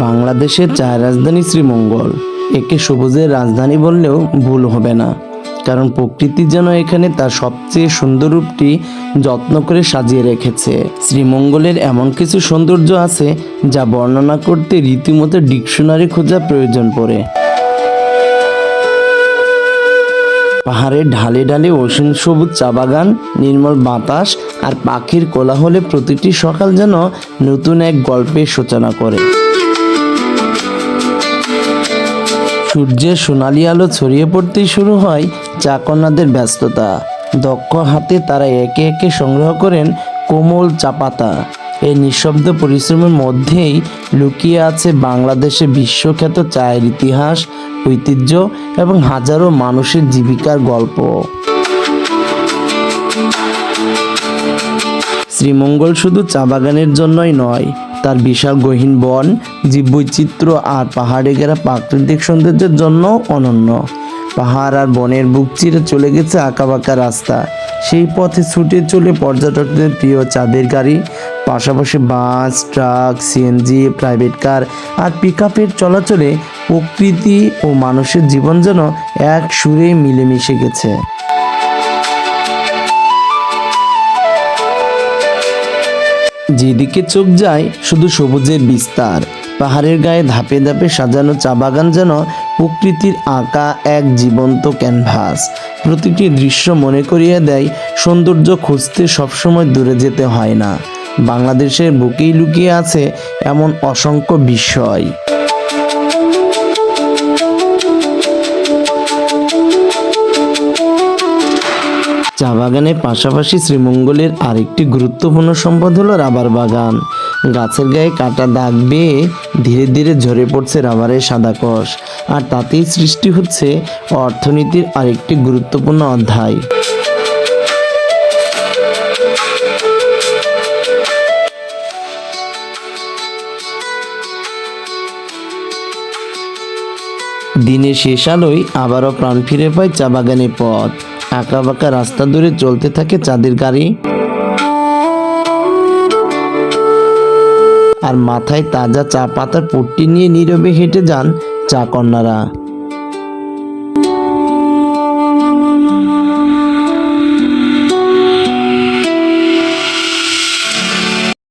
বাংলাদেশের চায়ের রাজধানী শ্রীমঙ্গল। একে সবুজের রাজধানী বললেও ভুল হবে না, কারণ প্রকৃতি যেন এখানে তার সবচেয়ে সুন্দর রূপটি যত্ন করে সাজিয়ে রেখেছে। শ্রীমঙ্গলের এমন কিছু সৌন্দর্য আছে যা বর্ণনা করতে রীতিমতো ডিকশনারি খোঁজার প্রয়োজন পড়ে। পাহাড়ের ঢালে ঢালে অসীম সবুজ চা বাগান, নির্মল বাতাস আর পাখির কোলাহলে প্রতিটি সকাল যেন নতুন এক গল্পের সূচনা করে। সূর্যের সোনালি আলো ছড়িয়ে পড়তেই শুরু হয় চা কন্যাদের ব্যস্ততা। দক্ষ হাতে তারা একে একে সংগ্রহ করেন কোমল চা পাতা। এই নিঃশব্দ পরিশ্রমের মধ্যেই লুকিয়ে আছে বাংলাদেশের বিশ্বখ্যাত চায়ের ইতিহাস, ঐতিহ্য এবং হাজারো মানুষের জীবিকার গল্প। শ্রীমঙ্গল শুধু চা বাগানের জন্যই নয়, তার বিশাল গহীন বন, জীববৈচিত্র্য আর পাহাড়ে ঘেরা প্রাকৃতিক সৌন্দর্যের জন্য অনন্য। পাহাড় আর বনের বুক চিরে চলে গেছে আঁকাবাঁকা রাস্তা। সেই পথে ছুটে চলে পর্যটকদের প্রিয় চাঁদের গাড়ি, পাশাপাশি বাস, ট্রাক, সিএনজি, প্রাইভেট কার আর পিকআপের চলাচলে প্রকৃতি ও মানুষের জীবন যেন এক সুরে মিলেমিশে গেছে। যেদিকে চোখ যায় শুধু সবুজের বিস্তার। পাহাড়ের গায়ে ধাপে ধাপে সাজানো চা বাগান যেন প্রকৃতির আঁকা এক জীবন্ত ক্যানভাস। প্রতিটি দৃশ্য মনে করিয়ে দেয় সৌন্দর্য খুঁজতে সবসময় দূরে যেতে হয় না। বাংলাদেশের বুকেই লুকিয়ে আছে এমন অসংখ্য বিস্ময়। চা বাগানের পাশাপাশি শ্রীমঙ্গলের আরেকটি গুরুত্বপূর্ণ সম্পদ হলো রাবার বাগান। গাছের গায়ে কাটা দাগ বেয়ে ধীরে ধীরে ঝরে পড়ছে রাবারের সাদা কষ, আর তাতেই সৃষ্টি হচ্ছে অর্থনীতির আরেকটি গুরুত্বপূর্ণ অধ্যায়। দিনের শেষ আলোয় আবারও প্রাণ ফিরে পায় চা বাগানের পথ। আঁকাবাঁকা রাস্তা ধরে চলতে থাকে চাঁদের গাড়ি, আর মাথায় তাজা চা পাতার পট্টি নিয়ে নীরবে হেঁটে যান চা কন্যারা।